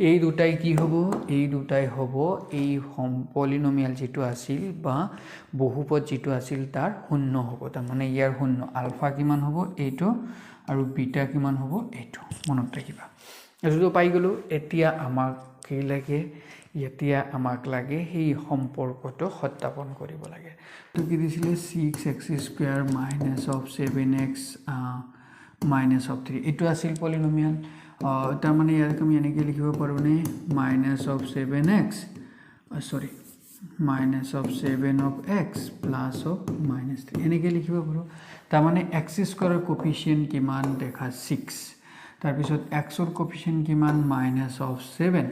এই দুটাই কি হ'ব এই দুটাই হ'ব এই পলিনোমিয়াল যেটো আছিল বা বহুপদ যেটো আছিল তাৰ শূন্য হ'ব তাৰমানে ইয়াৰ শূন্য আলফা কিমান হ'ব এইটো আৰু বিটা কিমান হ'ব এইটো মনত ৰাখিবা এইটো পাই গ'লো এতিয়া আমাক কি লাগে এতিয়া আমাক লাগে সেই সম্পৰ্কটো সত্যাপন কৰিব লাগে তো কি দিছিলে 6x² - 7x - 3 এইটো আছিল পলিনোমিয়াল তাৰমানে ইয়াক আমি এনেকৈ লিখিব পাৰোঁনে -7x -7x +3 এনেকৈ লিখিব পাৰোঁ তাৰমানে x² কোফিচিয়েণ্ট কিমান দেখা 6 তাৰপিছত x ৰ কোফিচিয়েণ্ট কিমান -7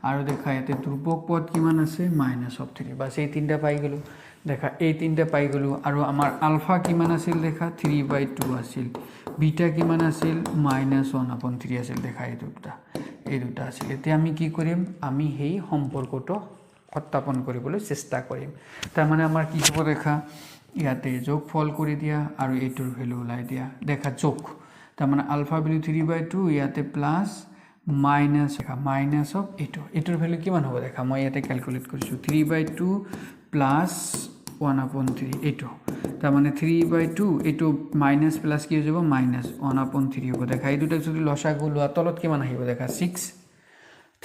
আৰু দেখা ইয়াতে ধ্ৰুবক পদ কিমান আছে -3 বাস এই তিনটা পাই গ'লোঁ দেখা এই তিনটা পাই গ'লোঁ আৰু আমাৰ আলফা কিমান আছিল দেখা 3/2 আছিল বিটা কিমান আছিল -1/3 আছিল দেখা এই দুটা আছিল এতিয়া আমি কি কৰিম আমি সেই সম্পৰ্কটো সত্যাপন কৰিবলৈ চেষ্টা কৰিম তাৰমানে আমাৰ কি হ'ব দেখা ইয়াতে যোগফল কৰি দিয়া আৰু এইটোৰ ভ্যালু ওলাই দিয়া দেখা যোগ তাৰমানে আলফা ভ্যালু 3/2 ইয়াতে প্লাস মাইনাস এইটোৰ ভ্যালু কিমান হ'ব দেখা মই ইয়াতে ক্যালকুলেট কৰিছোঁ 3/2 প্লাস 1/3 এইটো তাৰমানে 3/2 এইটো মাইনাস প্লাস কি হৈ যাব -1/3 হ'ব দেখা এই দুটা যদি লসাগু লোৱা তলত কিমান আহিব দেখা 6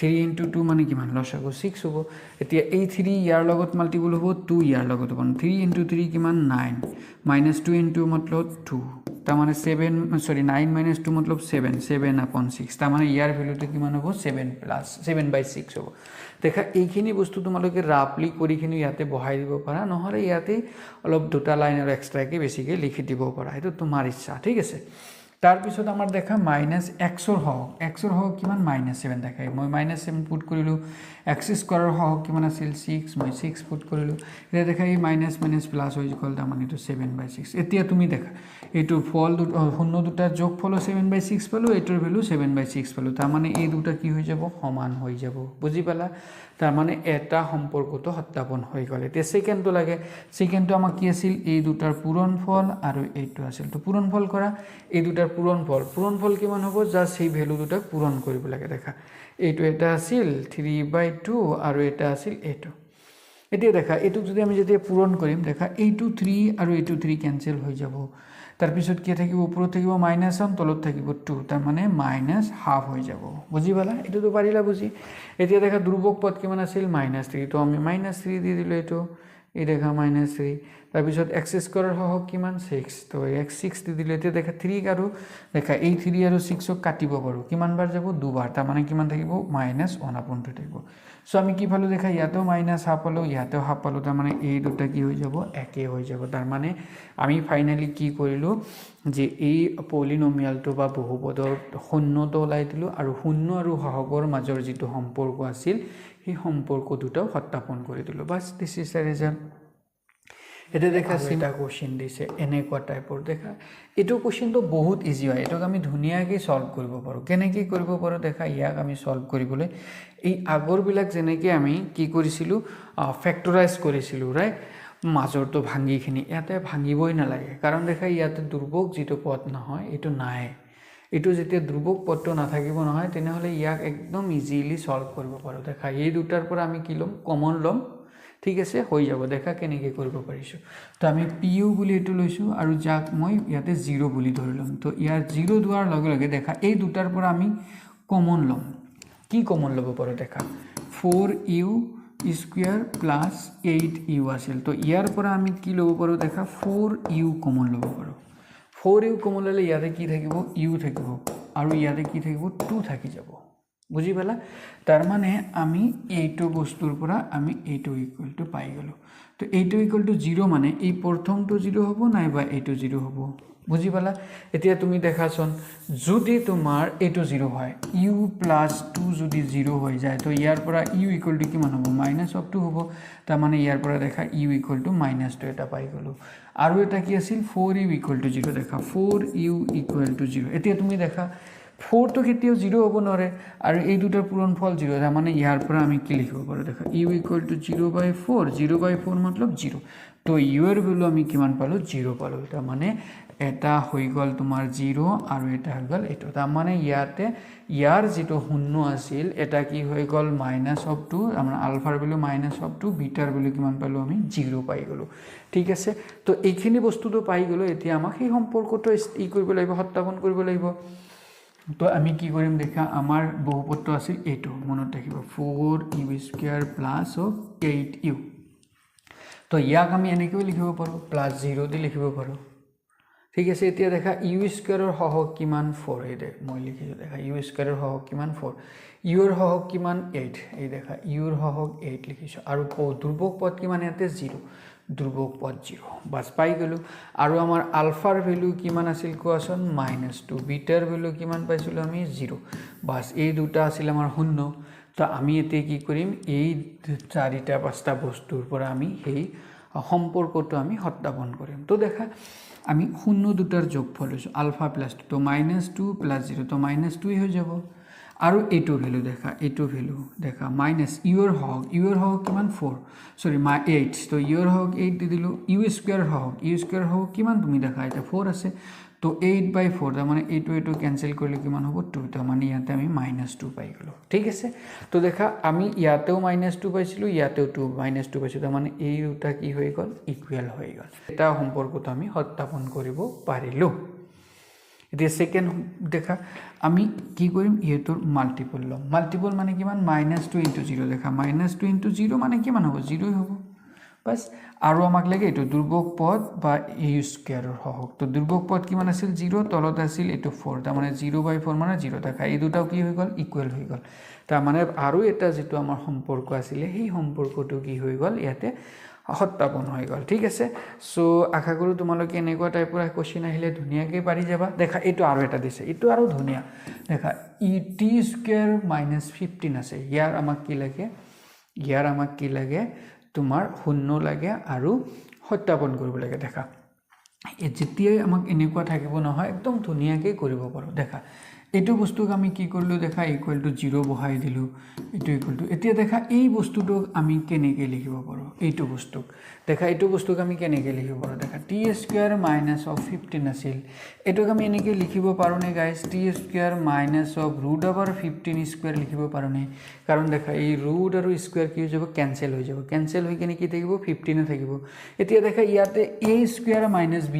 3 into 2 মানে কিমান লসাগু 6 হ'ব এতিয়া এই 3 ইয়াৰ লগত মাল্টিপল হ'ব 2 ইয়াৰ লগত হ'ব 3 into 3 কিমান 9 minus 2 into मतलब 2 তাৰ মানে 7 সৰি 9 minus 2 मतलब 7 upon 6 তাৰ মানে ইয়াৰ ভ্যালুটো কিমান হ'ব 7/6 হ'ব দেখা এইখিনি বস্তু তোমালোকে ৰাফলি কৰি কিনি ইয়াতে বহাই দিব পাৰা নহলে ইয়াতে অলপ দুটা লাইন আৰু এক্সট্ৰাকে বেছিকে লিখি দিব পাৰা এটা তোমাৰ ইচ্ছা ঠিক আছে তাৰ পিছত আমাৰ দেখা মাইনাস x ৰ হওক কিমান -7 দেখাই মই -7 পুট কৰিলো x স্কয়াৰৰ হওক কিমান আছিল 6 মই 6 পুট কৰিলো এটা দেখা এই মাইনাস মাইনাস প্লাস হৈ গল তাৰ মানে 7/6 এতিয়া তুমি দেখা এইটো ফল শূন্য দুটা যোগ ফল 7/6 পালো এটোৰ ভ্যালু 7/6 পালো তাৰ মানে এই দুটা কি হৈ যাব সমান হৈ যাব বুজি পালা তাৰ মানে এটা সম্পৰ্কটো সত্যাপন হৈ গল এতিয়া সেকেন্ডটো লাগে সেকেন্ডটো আমাক কি আছিল এই দুটাৰ পূৰণফল আৰু এইটো আছিল তো পূৰণফল কৰা এই দুটাৰ পূৰণফল কিমান হ'ব জাস্ট এই ভ্যালু দুটা পূৰণ কৰিব লাগে দেখা এইটো এটা আছিল 3/2 আৰু এটা আছিল এইটো এতিয়া দেখা এইটো যদি আমি যেতিয়া পূৰণ কৰিম দেখা এইটো 3 আৰু এইটো 3 ক্যান্সেল হৈ যাব তাৰ পিছত কি থাকিব ওপৰত থাকিব -1 তলত থাকিব 2 তাৰ মানে -1/2 হৈ যাব বুজি পালা এটোটো পাৰিলা বুজি এতিয়া দেখা ধ্ৰুবক পদ কিমান আছিল -3 তো আমি -3 দি দিলো এটো এই দেখা -3 তাৰ পিছত x স্কয়াৰৰ হওক কিমান 6 তো x6 দি দিলে এতিয়া দেখা 3 আৰু দেখা এই 3 আৰু 6 ক কাটিব পাৰো কিমান বাৰ যাব দুবাৰ তাৰ মানে কিমান থাকিব -1/2 থাকিব সো আমি কি পালো দেখা ইয়াতেও -1/2 পালো ইয়াতেও হাফ পালো তাৰ মানে এই দুটা কি হৈ যাব একে হৈ যাব তাৰ মানে আমি ফাইনালি কি কৰিলো যে এই পলিনোমিয়ালটো বা বহুপদৰ শূন্যটো ওলাই দিলো আৰু শূন্য আৰু হহকৰ মাজৰ যেটো সম্পৰ্ক আছিল সেই সম্পৰ্ক দুটাও সত্যাপন কৰি দিলো বাস দিস ইজ দ্য ৰিজাল্ট এটা দেখা এটা কোশ্চেন দিছে এনেকুৱা টাইপৰ দেখা এটো কোশ্চেনটো বহুত ইজি হয় এটোক আমি ধুনিয়াকৈ সলভ কৰিব পাৰো কেনেকৈ কৰিব পাৰো দেখা ইয়াক আমি সলভ কৰিবলৈ এই আগৰ বিলাক যেনেকৈ আমি কি কৰিছিলো ফ্যাক্টৰাইজ কৰিছিলো ৰাইট মাজৰটো ভাঙিখিনি ইয়াতে ভাঙিবই নালাগে কাৰণ দেখা ইয়াতে দুৰ্বক যেটো পদ নহয় এটো নাই এটো যেতিয়া দুৰ্বক পদটো নাথাকিব নহয় তেনেহলে ইয়াক একদম ইজিলি সলভ কৰিব পাৰো দেখা এই দুটাৰ পৰা আমি কি লম কমন লম ঠিক আছে হৈ যাব দেখা কেনেকৈ কৰিব পাৰিছো তো আমি pu বুলি এটো লৈছো আৰু যাক মই ইয়াতে 0 বুলি ধৰিলম তো ইয়াৰ 0 দুৱাৰ লগে লগে দেখা এই দুটাৰ পৰা আমি কমন লম কি কমন লব পাৰো দেখা 4u স্কয়াৰ প্লাস 8u আছিল তো ইয়াৰ পৰা আমি কি লব পাৰো দেখা 4u কমন লব পাৰো 4u কমন ললে ইয়াতে কি থাকিব u থাকিব আৰু ইয়াতে কি থাকিব 2 থাকি যাব বুজি পালা তাৰ মানে আমি এইটো বস্তুৰ পৰা আমি এইটো ইকুৱেল টু পাই গলো তো এইটো ইকুৱেল টু 0 মানে এই প্ৰথমটো 0 হ'ব নাইবা এইটো 0 হ'ব বুজি পালা এতিয়া তুমি দেখাছন যদি তোমাৰ এইটো 0 হয় u + 2 যদি 0 হৈ যায় তো ইয়াৰ পৰা u ইকুৱেল টু কিমান হ'ব -2 হ'ব তাৰ মানে ইয়াৰ পৰা দেখা u ইকুৱেল টু -2 এটা পাই গলো আৰু এটা কি আছিল 4u ইকুৱেল টু 0 দেখা 4u ইকুৱেল টু 0 এতিয়া তুমি দেখা 4 তো কেতিয়াও 0 হ'ব নৰে আৰু এই দুটাৰ পূৰণফল 0 তাৰ মানে ইয়াৰ পৰা আমি কি লিখিব পাৰো দেখা u ইকুৱেল টু 0/4 0/4 मतलब 0 তো u এৰ ভ্যালু আমি কিমান পালো 0 পালো তাৰ মানে এটা হৈ গল তোমাৰ 0 আৰু এটা হৈ গল এটো তাৰ মানে ইয়াতে ইয়াৰ যেটো শূন্য আছিল এটা কি হৈ গল -2 আমৰা আলফাৰ ভ্যালু -2 বিটাৰ ভ্যালু কিমান পালো আমি 0 পাই গলো ঠিক আছে তো এইখিনি বস্তুটো পাই গলো এতিয়া আমাক সেই সম্পৰ্কটো ই কৰিব লাগিব সত্যাপন কৰিব লাগিব তো আমি কি কৰিম দেখা আমাৰ বহুপদটো আছিল এইটো মনত ৰাখিব 4u² + 8u তো ইয়াক আমি এনেকৈ লিখিব পাৰো +0 দি লিখিব পাৰো ঠিক আছে এতিয়া দেখা u² ৰ হহক কিমান 4 এই দেখ মই লিখিছো দেখা u² ৰ হহক কিমান 4 u ৰ হহক কিমান 8 এই দেখা u ৰ হহক 8 লিখিছো আৰু ধ্ৰুবক পদ কিমান ইয়াতে 0 ধ্ৰুবক পদ 0 বাস পাই গলো আৰু আমাৰ আলফাৰ ভ্যালু কিমান আছিল কোৱাচোন -2 বিটাৰ ভ্যালু কিমান পাইছিলো আমি 0 বাস এই দুটা আছিল আমাৰ শূন্য তো আমি এতে কি কৰিম এই চাৰিটা পাঁচটা বস্তুৰ পৰা আমি এই সম্পৰ্কটো আমি সত্যাপন কৰিম তো দেখা আমি শূন্য দুটাৰ যোগফল লৈছো আলফা + 2 তো -2 + 0 তো -2 হৈ যাব আৰু এইটো ভ্যালু দেখা এইটো ভ্যালু দেখা মাইনাস u এর হক কিমান 4 সরি 8 তো u এর হক 8 দি দিলো u স্কয়ার হক কিমান তুমি দেখা এটা 4 আছে তো 8/4 তার মানে এইটো ক্যান্সেল করলে কিমান হ'ব 2 তার মানে ইয়াতে আমি -2 পাই গলো ঠিক আছে তো দেখা আমি ইয়াতেও -2 পাইছিলো ইয়াতেও -2 পাইছো তার মানে এই দুটা কি হৈ গল ইকুয়াল হৈ গল এটা সম্পৰ্কটো আমি সত্যাপন কৰিব পাৰিলো এতিয়া সেকেন্ড দেখা আমি কি কৰিম ইহেতৰ মাল্টিপল লম মাল্টিপল মানে কিমান -2 * 0 দেখা -2 * 0 মানে কিমান হ'ব 0 হ'ব বাস আৰু আমাক লাগে এটো দুৰ্বক পদ বা a স্কয়াৰৰ হওক তো দুৰ্বক পদ কিমান আছিল 0 তলত আছিল এটো 4 তাৰ মানে 0/4 মানে 0 দেখা এই দুটাও কি হৈ গল ইকুৱেল হৈ গল তাৰ মানে আৰু এটা যেটো আমাৰ সম্পৰ্ক আছিল সেই সম্পৰ্কটো কি হৈ গল ইয়াতে সত্যাপন হৈ গল ঠিক আছে সো আশা কৰো তোমালোকে এনেকুৱা টাইপৰ কোশ্চেন আহিলে ধুনিয়াকে পাৰি যাবা দেখা এটো আৰু এটা দিছে এটো আৰু ধুনিয়া দেখা t² - 15 আছে ইয়াৰ আমাক কি লাগে তোমাৰ শূন্য লাগে আৰু সত্যাপন কৰিব লাগে দেখা যেতিয়াই আমাক এনেকুৱা থাকিব নহয় একদম ধুনিয়াকে কৰিব পাৰো দেখা এটো বস্তুক আমি কি কৰিলো দেখা ইকুৱেল টু 0 বহাই দিলো এটো ইকুৱেল টু এতিয়া দেখা এই বস্তুটোক আমি কেনেকৈ লিখিব পাৰো এইটো বস্তুক দেখা এইটো বস্তুক আমি কেনেকৈ লিখিব পাৰো দেখা t² - 15 আছিল এটোক আমি এনেকৈ লিখিব পাৰো নে গাইস t² - √15² লিখিব পাৰো নে কাৰণ দেখা এই ৰুট আৰু স্কয়াৰ কি হৈ যাব কেনসেল হৈ কিনে কি থাকিব 15 থাকিব এতিয়া দেখা ইয়াতে a² - b²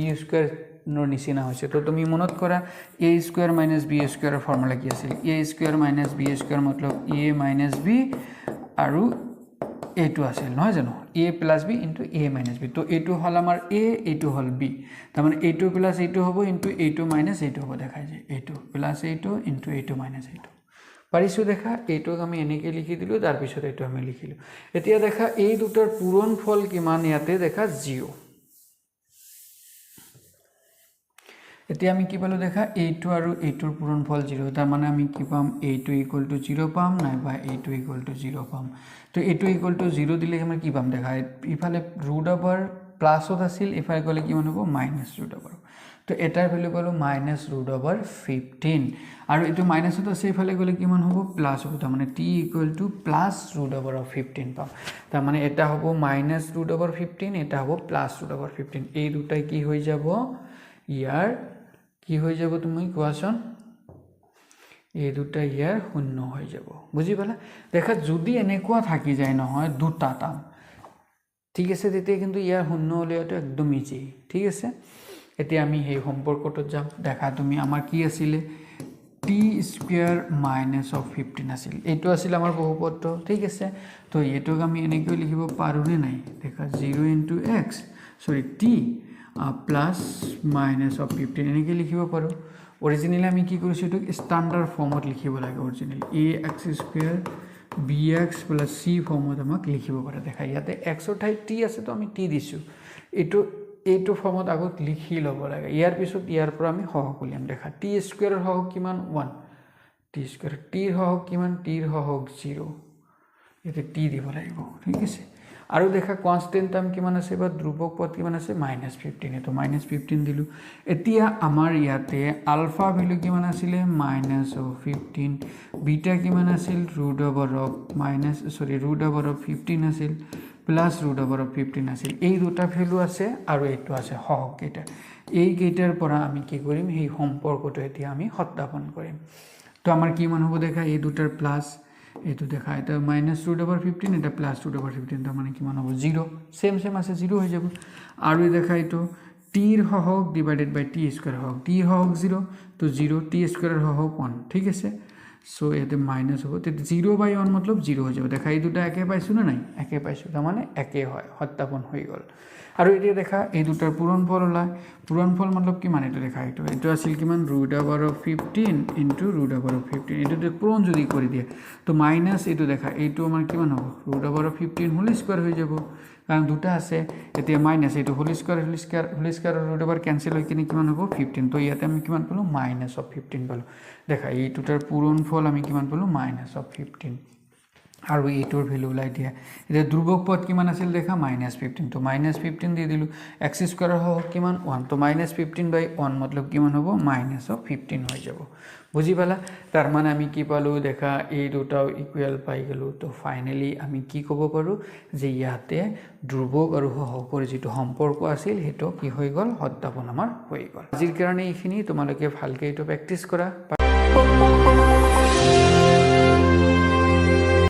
নৰ নিচিনা হৈছে তো তুমি মনত কৰা a² - b² ৰ ফৰ্মুলা কি আছিল a² - b² মতলব a - b আৰু এটো আছিল নহয় জানো a + b * a - b তো এটো হল আমাৰ a এটো হল b তাৰ মানে এটো প্লাস এটো হ'ব এটো মাইনাস এটো হ'ব দেখাই যায় এটো প্লাস এটো এটো মাইনাস এটো পাৰিছো দেখা এটোক আমি এনেকৈ লিখি দিলো তাৰ পিছত এটো আমি লিখিলো এতিয়া দেখা এই দুটাৰ পূৰণ ফল কিমান ইয়াতে দেখা 0 এতিয়া আমি কি পালো দেখা এইটো আৰু এইটোৰ পূৰণফল 0 তাৰ মানে আমি কি পাম এইটো ইকুৱেল টু 0 পাম নাইবা এইটো ইকুৱেল টু 0 পাম তো এইটো ইকুৱেল টু 0 দিলে আমি কি পাম দেখা ইফালে ৰুট ওভাৰ প্লাসত আছিল ইফালে গলে কিমান হ'ব মাইনাস ৰুট ওভাৰ তো এটাৰ ভ্যালু পালো -√15 আৰু এটো মাইনাসত আছে ইফালে গলে কিমান হ'ব প্লাস হ'ব তাৰ মানে t ইকুৱেল টু +√15 পাম তাৰ মানে এটা হ'ব -√15 এটা হ'ব +√15 এই দুটাই কি হৈ যাব ইয়াৰ কি হৈ যাব তুমি কোৱাচোন এই দুটা ইয়াৰ শূন্য হৈ যাব বুজি পালা দেখা যদি এনেকুৱা থাকি যায় নহয় দুটা টাৰ্ম ঠিক আছে তেতিয়া কিন্তু ইয়াৰ শূন্য হলেটো একদম ইজি ঠিক আছে এতিয়া আমি এই সম্পৰ্কটো যাম দেখা তুমি আমাৰ কি আছিল t² - 15 আছিল এটো আছিল আমাৰ বহুপদটো ঠিক আছে তো এটোক আমি এনেকৈ লিখিব পাৰো নে নাই দেখা 0 * x সৰি t প্লাস মাইনাস অফ 15 এনেকৈ লিখিব পাৰো অৰিজিনালি আমি কি কৰিছো এটো স্ট্যান্ডাৰ্ড ফৰ্মত লিখিব লাগে অৰিজিনালি ax² bx + c ফৰ্মত আমাক লিখিব পাৰে দেখা ইয়াতে x ৰ ঠাইত t আছে তো আমি t দিছো এইটো ফৰ্মত আগত লিখি লব লাগে ইয়াৰ পিছত ইয়াৰ পৰা আমি হহক উলিয়াম দেখা t² ৰ হহক কিমান 1 t² t ৰ হহক কিমান t ৰ হহক 0 এতে t দিব লাগিব ঠিক আছে আৰু দেখা কনস্ট্যান্ট টাৰ্ম কিমান আছে বা ধ্ৰুবক পদ কিমান আছে -15 এটো -15 দিলু এতিয়া আমাৰ ইয়াতে আলফা ভ্যালু কিমান আছিল -15 বিটা কিমান আছিল √15 আছিল +√15 আছিল এই দুটা ভ্যালু আছে আৰু এটো আছে হহক কেইটা এই কেইটাৰ পৰা আমি কি কৰিম এই সম্পৰ্কটো এতিয়া আমি সত্যাপন কৰিম তো আমাৰ কি মান হ'ব দেখা এই দুটাৰ প্লাস এটো দেখা এটা -√15 এটা +√15 তাৰ মানে কিমান হ'ব 0 সেম আছে 0 হৈ যাব আৰু দেখা এটো t ৰ হহক ডিভাইডেড বাই t² হওক t হওক 0 তো 0 t² হওক 1 ঠিক আছে সো এতে মাইনাস হ'ব তে 0/1 মতলব 0 হৈ যাব দেখা এই দুটা একে পাইছো না নাই একে পাইছো তাৰ মানে একে হয় সত্যাপন হৈ গল আৰু এতিয়া দেখা এই দুটাৰ পূৰণফল ওলাই পূৰণফল মতলব কিমান এটো দেখা এটো আছিল কিমান √15 * √15 এটো পূৰণ যদি কৰি দিয়ে তো মাইনাস এটো দেখা এইটো আমাৰ কিমান হ'ব √15 হোল স্কয়াৰ হৈ যাব কাৰণ দুটা আছে এতিয়া মাইনাস এটো হোল স্কয়াৰ √over ক্যান্সেল হৈ কিনে কিমান হ'ব 15 তো ইয়াতে আমি কিমান পালো -15 পালো দেখা এই দুটাৰ পূৰণফল আমি কিমান পালো -15 আৰু এইটোৰ ভ্যালু ওলাই দিয়া এটা ধ্ৰুবক পদ কিমান আছিল দেখা -15 তো -15 দি দিলু x² হওক কিমান 1 তো -15/1 মতলব কিমান হ'ব -15 হৈ যাব বুজি পালা তাৰ মানে আমি কি পালো দেখা এই দুটাও ইকুৱেল পাই গলো তো ফাইনালি আমি কি ক'ব পাৰো যে ইয়াতে ধ্ৰুবক আৰু সহগৰ যেটো সম্পৰ্ক আছিল হেটো কি হৈ গল সত্যাপন আমাৰ হৈ গল আজিৰ কাৰণে এইখিনি তোমালোকে ভালকৈ এটো প্ৰ্যাকটিস কৰা